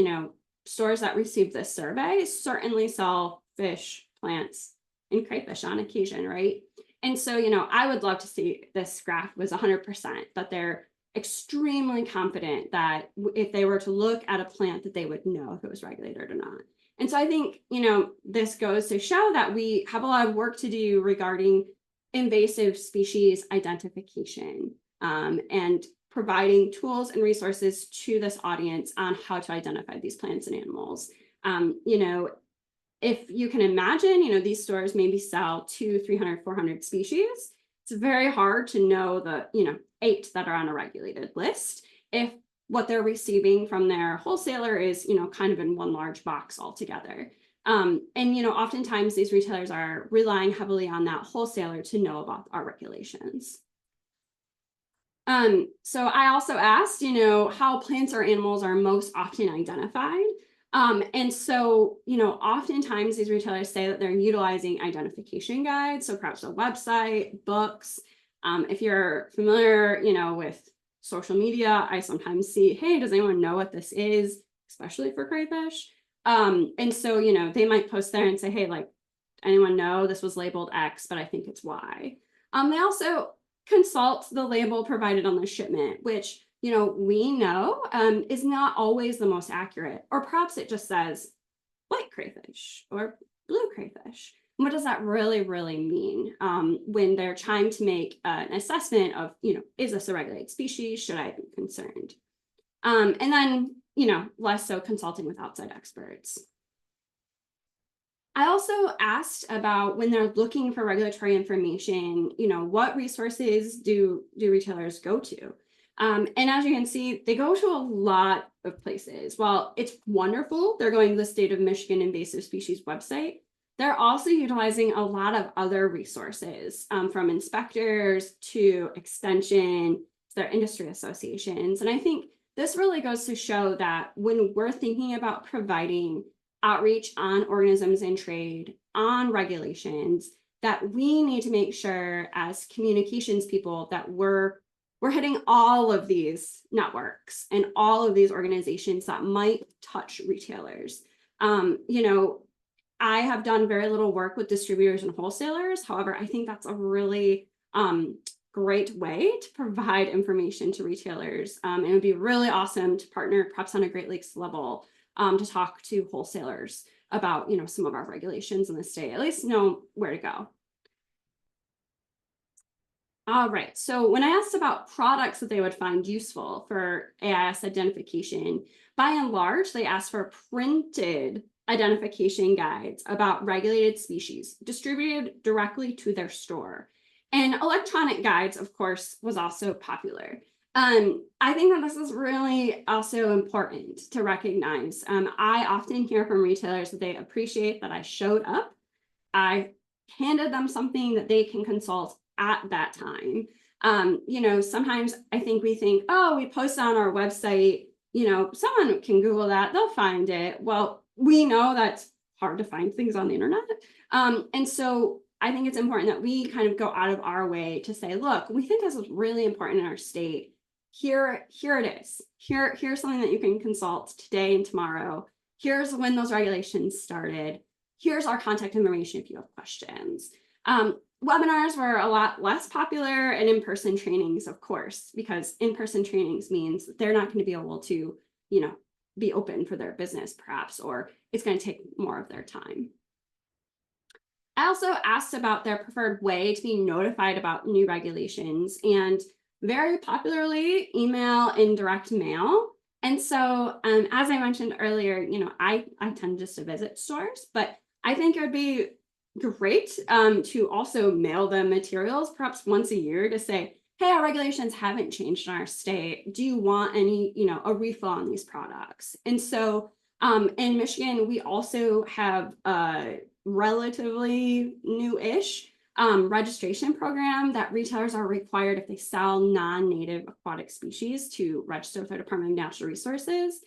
stores that receive this survey certainly sell fish, plants, and crayfish on occasion, right? And so, I would love to see this graph was 100%, that they're extremely confident that if they were to look at a plant that they would know if it was regulated or not. And so I think, this goes to show that we have a lot of work to do regarding invasive species identification and providing tools and resources to this audience on how to identify these plants and animals. If you can imagine, these stores maybe sell 200, 300, 400 species. It's very hard to know the, 8 that are on a regulated list if what they're receiving from their wholesaler is, kind of in one large box altogether. And, oftentimes these retailers are relying heavily on that wholesaler to know about our regulations. So I also asked, how plants or animals are most often identified. And so, oftentimes these retailers say that they're utilizing identification guides. So perhaps a website, books. If you're familiar, with social media, I sometimes see, hey, does anyone know what this is? Especially for crayfish. And so, they might post there and say, hey, like, anyone know this was labeled X, but I think it's Y. They also consult the label provided on the shipment, which, we know is not always the most accurate, or perhaps it just says white crayfish or blue crayfish. What does that really mean when they're trying to make an assessment of, is this a regulated species? Should I be concerned? And then, less so consulting with outside experts. I also asked about when they're looking for regulatory information, what resources do retailers go to? And as you can see, they go to a lot of places. While it's wonderful, they're going to the State of Michigan Invasive Species website. They're also utilizing a lot of other resources, from inspectors to extension, to their industry associations. And I think this really goes to show that when we're thinking about providing outreach on organisms in trade, on regulations, that we need to make sure as communications people that we're hitting all of these networks and all of these organizations that might touch retailers. I have done very little work with distributors and wholesalers. However, I think that's a really great way to provide information to retailers. And it would be really awesome to partner perhaps on a Great Lakes level to talk to wholesalers about, some of our regulations in the state, at least know where to go. All right, so when I asked about products that they would find useful for AIS identification, by and large, they asked for printed identification guides about regulated species distributed directly to their store. And electronic guides, of course, was also popular. I think that this is really also important to recognize. I often hear from retailers that they appreciate that I showed up. I handed them something that they can consult at that time. Sometimes I think we think, oh, we post on our website, someone can Google that, they'll find it. Well, we know that's hard to find things on the internet. And so I think it's important that we kind of go out of our way to say, look, we think this is really important in our state. here it is. Here's something that you can consult today and tomorrow. Here's when those regulations started. Here's our contact information if you have questions. Webinars were a lot less popular, and in-person trainings, of course, because in-person trainings means they're not going to be able to, be open for their business perhaps, or it's going to take more of their time. I also asked about their preferred way to be notified about new regulations, and very popularly, email and direct mail. And so, as I mentioned earlier, I tend just to visit stores, but I think it would be great to also mail them materials perhaps once a year to say, hey, our regulations haven't changed in our state. Do you want any, a refill on these products? And so in Michigan, we also have a relatively new-ish registration program that retailers are required, if they sell non-native aquatic species, to register with our Department of Natural Resources.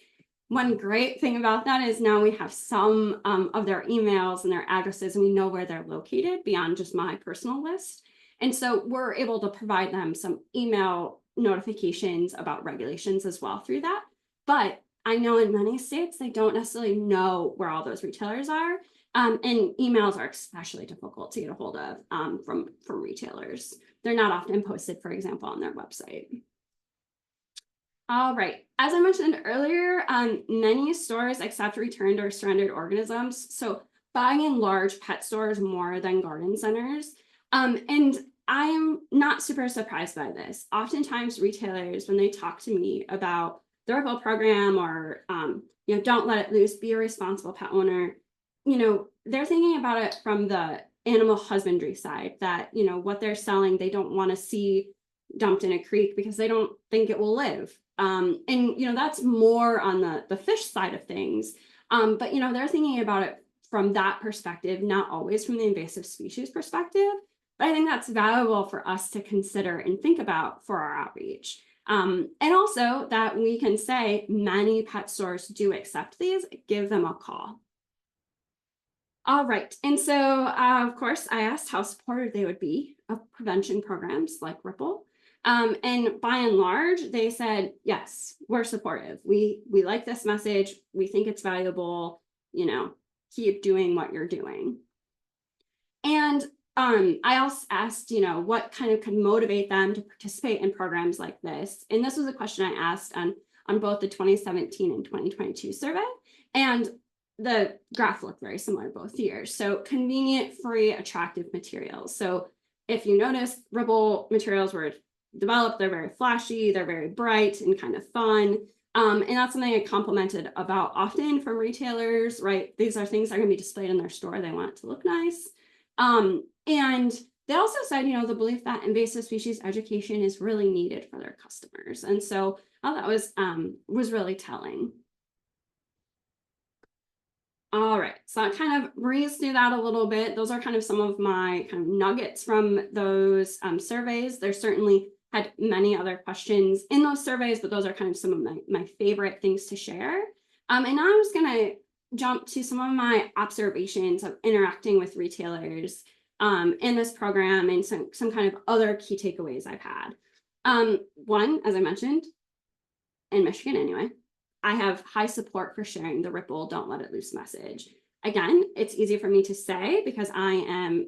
One great thing about that is now we have some of their emails and their addresses, and we know where they're located beyond just my personal list. And so we're able to provide them some email notifications about regulations as well through that. But I know in many states, they don't necessarily know where all those retailers are. And emails are especially difficult to get a hold of from retailers. They're not often posted, for example, on their website. All right, as I mentioned earlier, many stores accept returned or surrendered organisms. So buying in large pet stores more than garden centers. And I'm not super surprised by this. Oftentimes retailers, when they talk to me about the refill program or, don't let it loose, be a responsible pet owner, they're thinking about it from the animal husbandry side, that, what they're selling, they don't want to see dumped in a creek because they don't think it will live. And, that's more on the fish side of things. But, they're thinking about it from that perspective, not always from the invasive species perspective. But I think that's valuable for us to consider and think about for our outreach. And also that we can say many pet stores do accept these, give them a call. All right, and so of course I asked how supportive they would be of prevention programs like Ripple. And by and large, they said, yes, we're supportive. We like this message. We think it's valuable, keep doing what you're doing. And I also asked, what kind of could motivate them to participate in programs like this. And this was a question I asked on both the 2017 and 2022 survey. And the graph looked very similar both years. So convenient, free, attractive materials. So if you notice, Ripple materials were developed, they're very flashy, they're very bright and kind of fun. And that's something I complimented about often from retailers, right? These are things that are going to be displayed in their store. They want it to look nice. And they also said, the belief that invasive species education is really needed for their customers. And so that was really telling. All right, so I kind of breezed through that a little bit. Those are kind of some of my kind of nuggets from those surveys. There certainly had many other questions in those surveys, but those are kind of some of my favorite things to share. And now I'm just going to jump to some of my observations of interacting with retailers in this program and some kind of other key takeaways I've had. One, as I mentioned, in Michigan anyway, I have high support for sharing the Ripple Don't Let It Loose message. Again, it's easy for me to say because I am,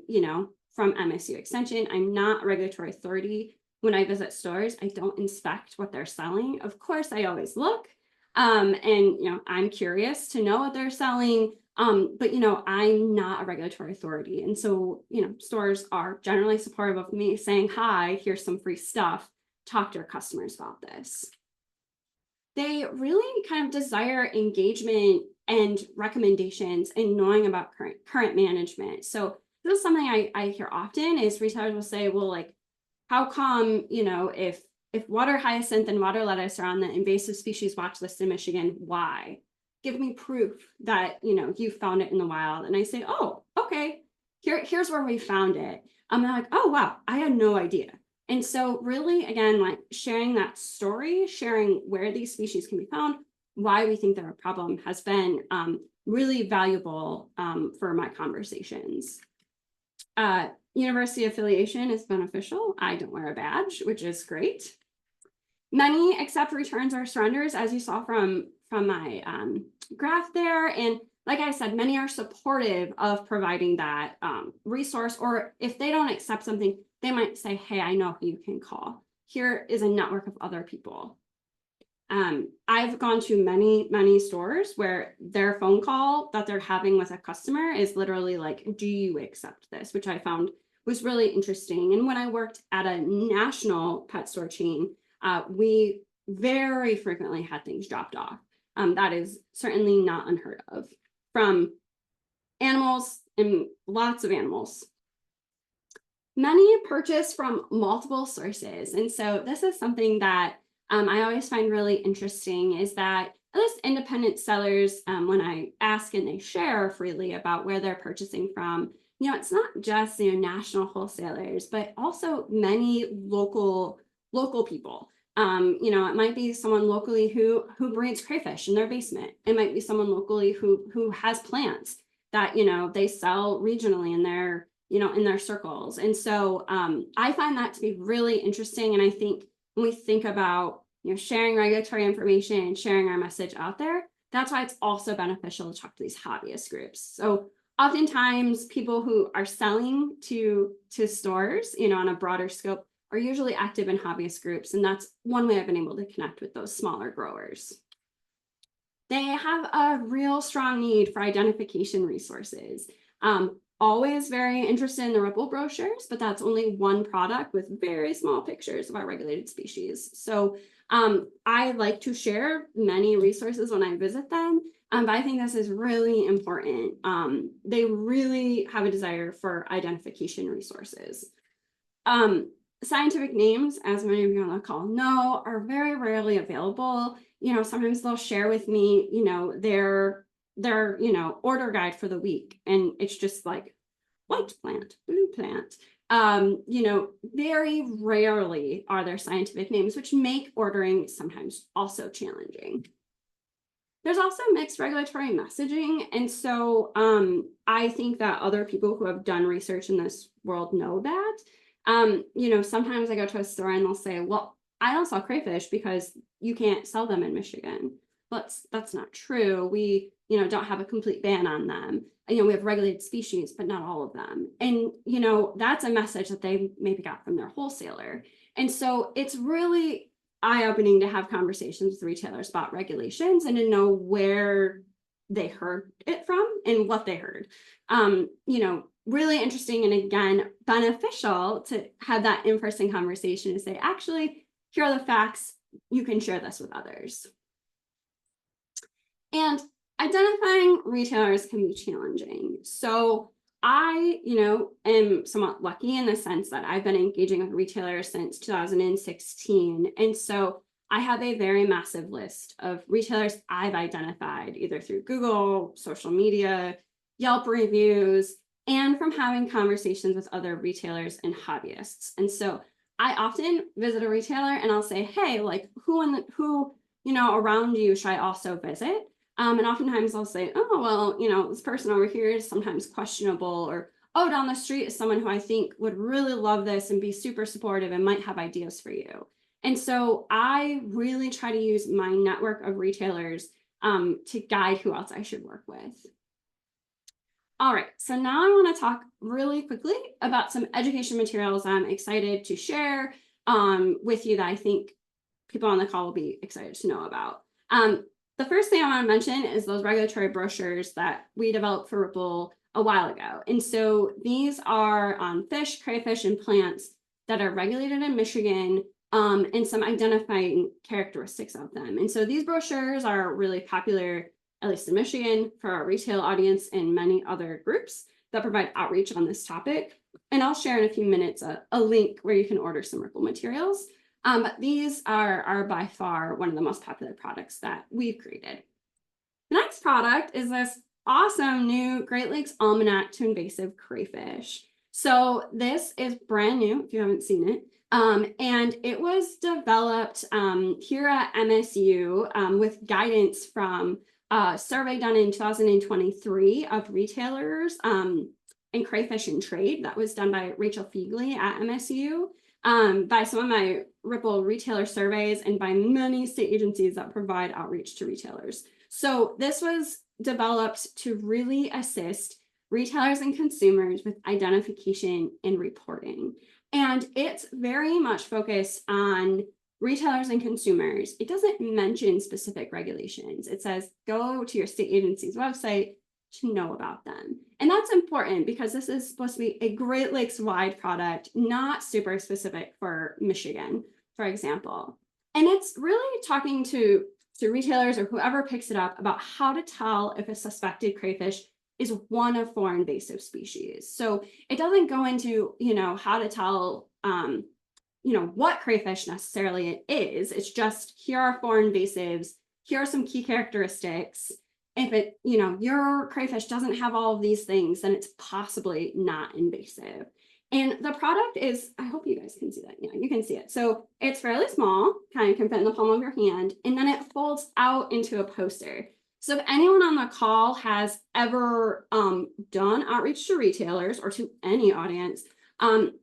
from MSU Extension. I'm not a regulatory authority. When I visit stores, I don't inspect what they're selling. Of course, I always look. And, I'm curious to know what they're selling. But, I'm not a regulatory authority. And so, stores are generally supportive of me saying, hi, here's some free stuff. Talk to your customers about this. They really kind of desire engagement and recommendations and knowing about current management. So this is something I hear often is retailers will say, well, like, how come, if water hyacinth and water lettuce are on the invasive species watch list in Michigan, why? Give me proof that, you found it in the wild. And I say, oh, okay, here's where we found it. I'm like, oh, wow, I had no idea. And so really, again, like sharing that story, sharing where these species can be found, why we think they're a problem has been really valuable for my conversations. University affiliation is beneficial. I don't wear a badge, which is great. Many accept returns or surrenders, as you saw from my graph there. And like I said, many are supportive of providing that resource, or if they don't accept something, they might say, hey, I know who you can call. Here is a network of other people. I've gone to many stores where their phone call that they're having with a customer is literally like, do you accept this? Which I found was really interesting. And when I worked at a national pet store chain, we very frequently had things dropped off. That is certainly not unheard of from animals, and lots of animals. Many purchase from multiple sources. And so this is something that I always find really interesting, is that at least independent sellers, when I ask and they share freely about where they're purchasing from, it's not just national wholesalers, but also many local people. It might be someone locally who breeds crayfish in their basement. It might be someone locally who has plants that they sell regionally in their in their circles. And so I find that to be really interesting. And I think when we think about sharing regulatory information and sharing our message out there, that's why it's also beneficial to talk to these hobbyist groups. So oftentimes people who are selling to stores, on a broader scope, are usually active in hobbyist groups. And that's one way I've been able to connect with those smaller growers. They have a real strong need for identification resources. Always very interested in the Ripple brochures, but that's only one product with very small pictures of our regulated species. So I like to share many resources when I visit them, but I think this is really important. They really have a desire for identification resources. Scientific names, as many of you on the call know, are very rarely available. Sometimes they'll share with me, their order guide for the week, and it's just like white plant, blue plant. Very rarely are there scientific names, which make ordering sometimes also challenging. There's also mixed regulatory messaging. And so I think that other people who have done research in this world know that. Sometimes I go to a store and they'll say, well, I don't sell crayfish because you can't sell them in Michigan. That's not true. We, don't have a complete ban on them. We have regulated species, but not all of them. And, that's a message that they maybe got from their wholesaler. And so it's really eye-opening to have conversations with retailers about regulations and to know where they heard it from and what they heard. Really interesting, and again, beneficial to have that in-person conversation to say, actually, here are the facts. You can share this with others. And identifying retailers can be challenging. So I, am somewhat lucky in the sense that I've been engaging with retailers since 2016. And so I have a very massive list of retailers I've identified either through Google, social media, Yelp reviews, and from having conversations with other retailers and hobbyists. And so I often visit a retailer and I'll say, hey, like who around you should I also visit? And oftentimes I'll say, oh, well, this person over here is sometimes questionable, or, oh, down the street is someone who I think would really love this and be super supportive and might have ideas for you. And so I really try to use my network of retailers to guide who else I should work with. All right, so now I want to talk really quickly about some education materials I'm excited to share with you that I think people on the call will be excited to know about. The first thing I want to mention is those regulatory brochures that we developed for Ripple a while ago. And so these are on fish, crayfish, and plants that are regulated in Michigan, and some identifying characteristics of them. And so these brochures are really popular, at least in Michigan, for our retail audience and many other groups that provide outreach on this topic. And I'll share in a few minutes a link where you can order some Ripple materials. But these are by far one of the most popular products that we've created. The next product is this awesome new Great Lakes Almanac to Invasive Crayfish. So this is brand new if you haven't seen it. And it was developed here at MSU with guidance from a survey done in 2023 of retailers and crayfish and trade that was done by Rachel Fegley at MSU. by some of my Ripple retailer surveys and by many state agencies that provide outreach to retailers. So this was developed to really assist retailers and consumers with identification and reporting. And it's very much focused on retailers and consumers. It doesn't mention specific regulations. It says, go to your state agency's website to know about them. And that's important because this is supposed to be a Great Lakes wide product, not super specific for Michigan, for example. And it's really talking to retailers or whoever picks it up about how to tell if a suspected crayfish is one of 4 invasive species. So it doesn't go into, how to tell, what crayfish necessarily it is. It's just, here are 4 invasives. Here are some key characteristics. If it, your crayfish doesn't have all of these things, then it's possibly not invasive. And the product is, I hope you guys can see that. Yeah, you can see it. So it's fairly small, kind of can fit in the palm of your hand, and then it folds out into a poster. So if anyone on the call has ever done outreach to retailers or to any audience,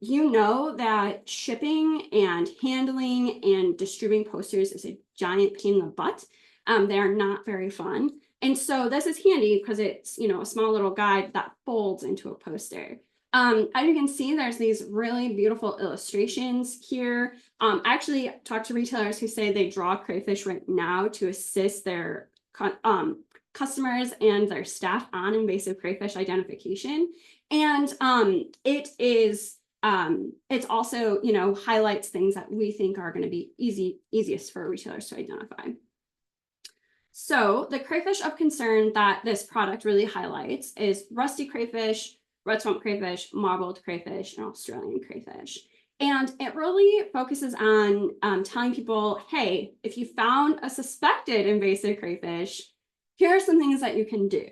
you know that shipping and handling and distributing posters is a giant pain in the butt. They are not very fun. And so this is handy because it's, a small little guide that folds into a poster. As you can see, there's these really beautiful illustrations here. I actually talked to retailers who say they draw crayfish right now to assist their customers and their staff on invasive crayfish identification. And it is, it's also, highlights things that we think are going to be easiest for retailers to identify. So the crayfish of concern that this product really highlights is rusty crayfish, red swamp crayfish, marbled crayfish, and Australian crayfish. And it really focuses on telling people, hey, if you found a suspected invasive crayfish, here are some things that you can do.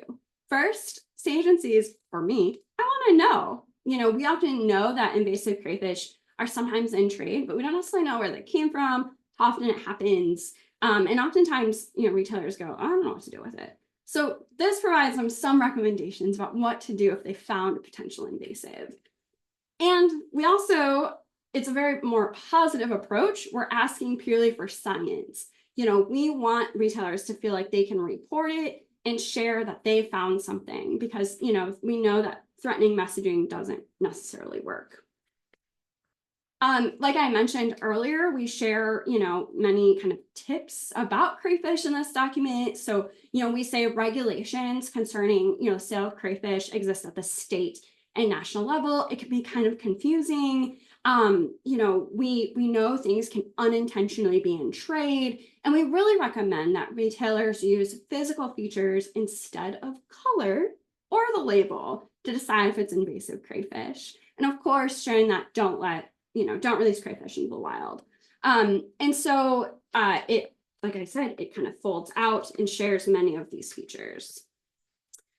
First, state agencies, for me, I want to know. We often know that invasive crayfish are sometimes in trade, but we don't necessarily know where they came from, how often it happens. And oftentimes, retailers go, I don't know what to do with it. So this provides them some recommendations about what to do if they found a potential invasive. And we also, it's a very more positive approach. We're asking purely for science. We want retailers to feel like they can report it and share that they found something because, we know that threatening messaging doesn't necessarily work. Like I mentioned earlier, we share, many kind of tips about crayfish in this document. So, we say regulations concerning, sale of crayfish exist at the state and national level. It can be kind of confusing. We know things can unintentionally be in trade, and we really recommend that retailers use physical features instead of color or the label to decide if it's invasive crayfish. And of course, sharing that don't release crayfish into the wild. And so it, like I said, it kind of folds out and shares many of these features.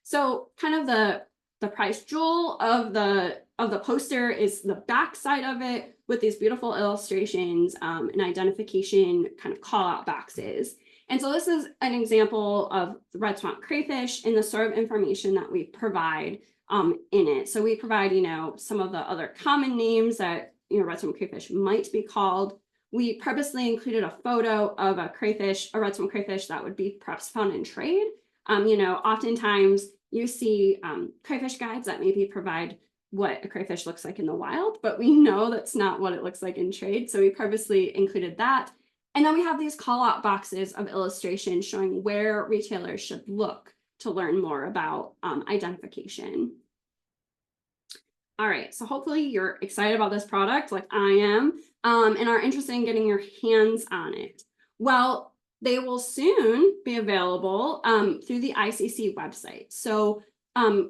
So kind of the price jewel of the poster is the back side of it with these beautiful illustrations and identification kind of call out boxes. And so this is an example of the red swamp crayfish and the sort of information that we provide in it. So we provide, some of the other common names that red swamp crayfish might be called. We purposely included a photo of a red swamp crayfish that would be perhaps found in trade. Oftentimes you see crayfish guides that maybe provide what a crayfish looks like in the wild, but we know that's not what it looks like in trade. So we purposely included that. And then we have these call out boxes of illustrations showing where retailers should look to learn more about identification. All right, so hopefully you're excited about this product like I am and are interested in getting your hands on it. Well, they will soon be available through the ICC website. So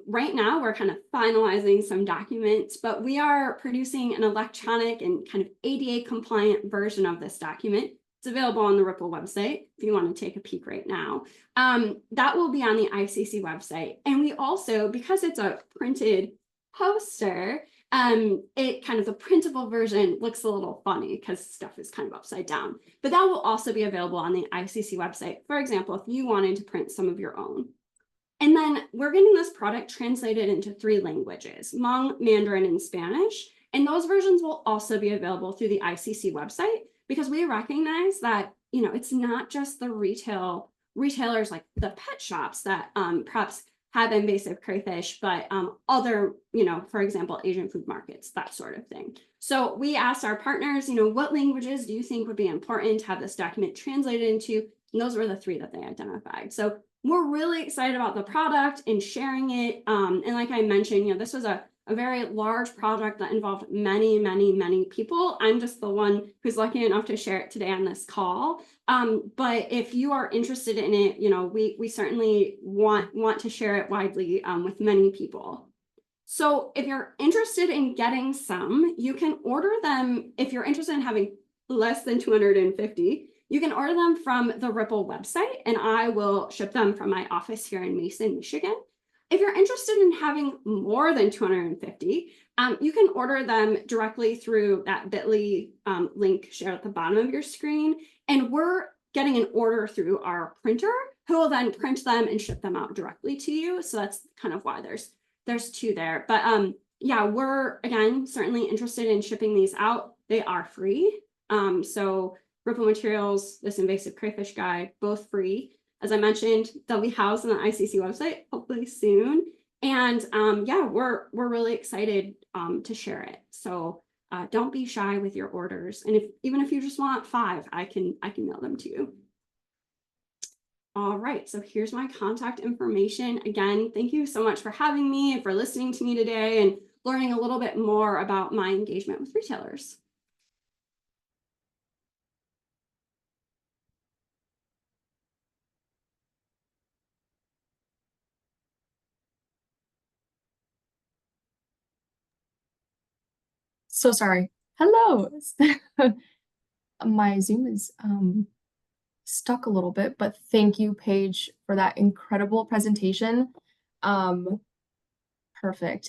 right now we're kind of finalizing some documents, but we are producing an electronic and kind of ADA compliant version of this document. It's available on the Ripple website if you want to take a peek right now. That will be on the ICC website. And we also, because it's a printed poster, the printable version looks a little funny because stuff is kind of upside down, but that will also be available on the ICC website. For example, if you wanted to print some of your own. And then we're getting this product translated into 3 languages, Hmong, Mandarin, and Spanish. And those versions will also be available through the ICC website, because we recognize that, it's not just the retailers like the pet shops that perhaps have invasive crayfish, but other, for example, Asian food markets, that sort of thing. So we asked our partners, what languages do you think would be important to have this document translated into? And those were the 3 that they identified. So we're really excited about the product and sharing it. And like I mentioned, this was a very large project that involved many, many, many people. I'm just the one who's lucky enough to share it today on this call. But if you are interested in it, we certainly want to share it widely with many people. So if you're interested in getting some, you can order them. If you're interested in having less than 250, you can order them from the Ripple website, and I will ship them from my office here in Mason, Michigan. If you're interested in having more than 250, you can order them directly through that bit.ly link shared at the bottom of your screen. And we're getting an order through our printer, who will then print them and ship them out directly to you. So that's kind of why there's 2 there. But yeah, we're, again, certainly interested in shipping these out. They are free. So Ripple Materials, this invasive crayfish guide, both free. As I mentioned, they'll be housed on the ICC website hopefully soon. And yeah, we're really excited to share it. So don't be shy with your orders. And even if you just want 5, I can mail them to you. All right, so here's my contact information. Again, thank you so much for having me and for listening to me today and learning a little bit more about my engagement with retailers. So sorry. Hello. My Zoom is stuck a little bit, but thank you, Paige, for that incredible presentation. Perfect.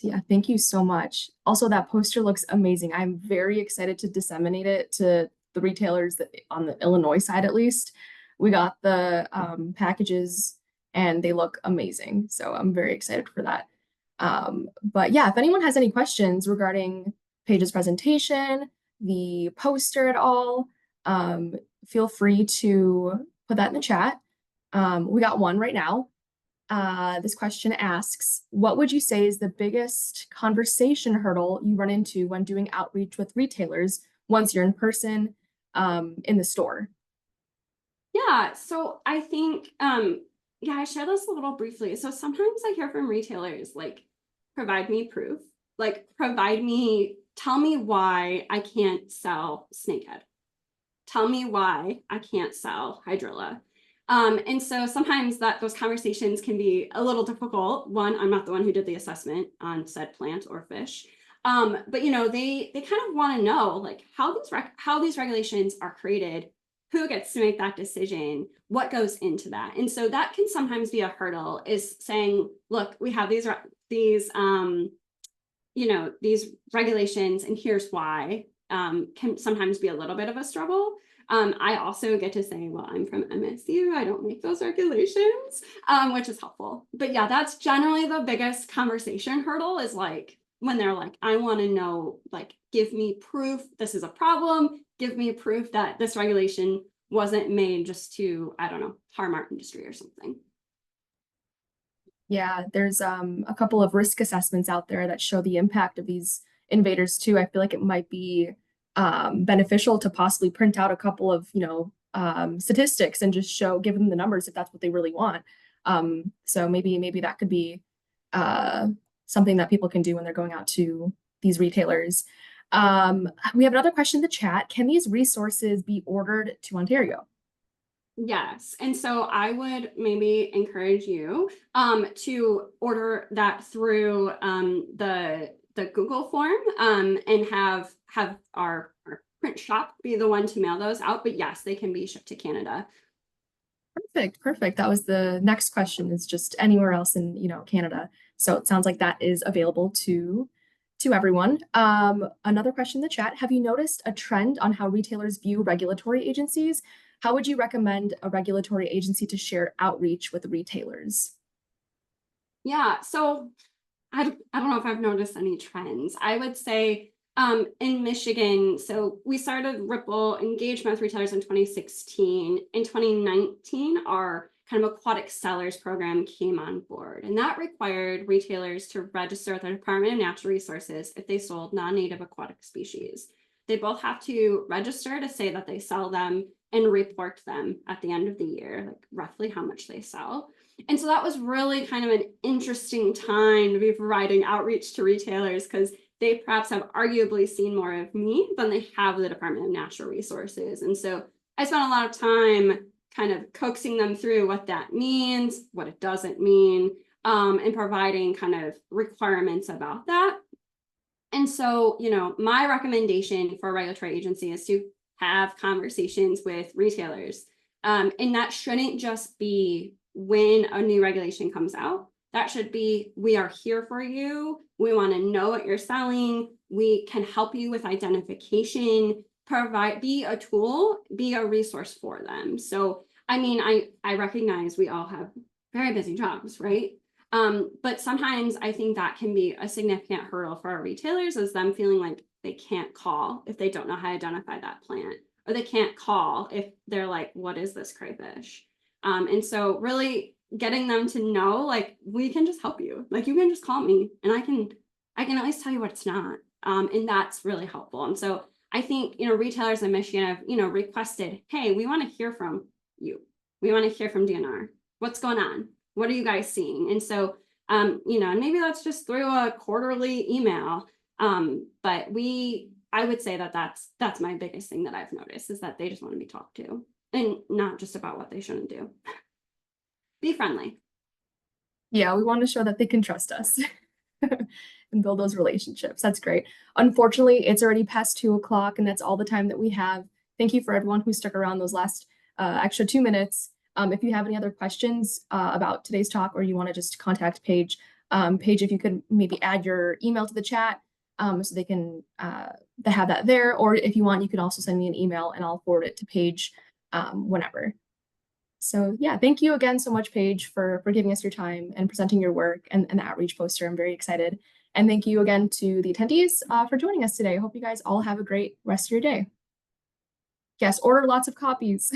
Yeah, thank you so much. Also, that poster looks amazing. I'm very excited to disseminate it to the retailers that on the Illinois side, at least. We got the packages and they look amazing. So I'm very excited for that. But yeah, if anyone has any questions regarding Paige's presentation, the poster at all, feel free to put that in the chat. We got one right now. This question asks, what would you say is the biggest conversation hurdle you run into when doing outreach with retailers once you're in person in the store? Yeah, so I think, yeah, I shared this a little briefly. So sometimes I hear from retailers, like, provide me proof, like, tell me why I can't sell snakehead. Tell me why I can't sell hydrilla. And so sometimes those conversations can be a little difficult. One, I'm not the one who did the assessment on said plant or fish. But they kind of want to know, like, how these regulations are created, who gets to make that decision, what goes into that. And so that can sometimes be a hurdle, is saying, look, we have these regulations, and here's why. Can sometimes be a little bit of a struggle. I also get to say, well, I'm from MSU, I don't make those regulations, which is helpful. But yeah, that's generally the biggest conversation hurdle, is like, when they're like, I want to know, like, give me proof this is a problem, give me proof that this regulation wasn't made just to, I don't know, harm our industry or something. Yeah, there's a couple of risk assessments out there that show the impact of these invaders too. I feel like it might be beneficial to possibly print out a couple of, statistics and just give them the numbers if that's what they really want. So maybe that could be something that people can do when they're going out to these retailers. We have another question in the chat. Can these resources be ordered to Ontario? Yes. And so I would maybe encourage you to order that through the Google form and have our print shop be the one to mail those out. But yes, they can be shipped to Canada. Perfect. That was the next question, is just anywhere else in, Canada. So it sounds like that is available to everyone. Another question in the chat. Have you noticed a trend on how retailers view regulatory agencies? How would you recommend a regulatory agency to share outreach with retailers? Yeah, so I don't know if I've noticed any trends. I would say In Michigan, so we started Ripple engagement with retailers in 2016. In 2019, our kind of aquatic sellers program came on board, and that required retailers to register with the Department of Natural Resources if they sold non-native aquatic species. They both have to register to say that they sell them and report them at the end of the year, like roughly how much they sell. And so that was really kind of an interesting time to be providing outreach to retailers, because they perhaps have arguably seen more of me than they have the Department of Natural Resources. And so I spent a lot of time kind of coaxing them through what that means, what it doesn't mean, and providing kind of requirements about that. And so, my recommendation for a regulatory agency is to have conversations with retailers. And that shouldn't just be when a new regulation comes out. That should be, we are here for you. We want to know what you're selling. We can help you with identification, be a tool, be a resource for them. So, I recognize we all have very busy jobs, right? But sometimes I think that can be a significant hurdle for our retailers, is them feeling like they can't call if they don't know how to identify that plant, or they can't call if they're like, what is this crayfish? And so really getting them to know, like, we can just help you. Like, you can just call me and I can at least tell you what it's not. And that's really helpful. And so I think, retailers in Michigan have, requested, hey, we want to hear from you. We want to hear from DNR. What's going on? What are you guys seeing? And so, and maybe that's just through a quarterly email. But I would say that that's my biggest thing that I've noticed, is that they just want to be talked to, and not just about what they shouldn't do. Be friendly. Yeah, we want to show that they can trust us and build those relationships. That's great. Unfortunately, it's already past 2 o'clock, and that's all the time that we have. Thank you for everyone who stuck around those last extra 2 minutes. If you have any other questions about today's talk, or you want to just contact Paige, Paige, if you could maybe add your email to the chat so they can have that there. Or if you want, you can also send me an email and I'll forward it to Paige whenever. So yeah, thank you again so much, Paige, for giving us your time and presenting your work and the outreach poster. I'm very excited. And thank you again to the attendees for joining us today. I hope you guys all have a great rest of your day. Yes, order lots of copies.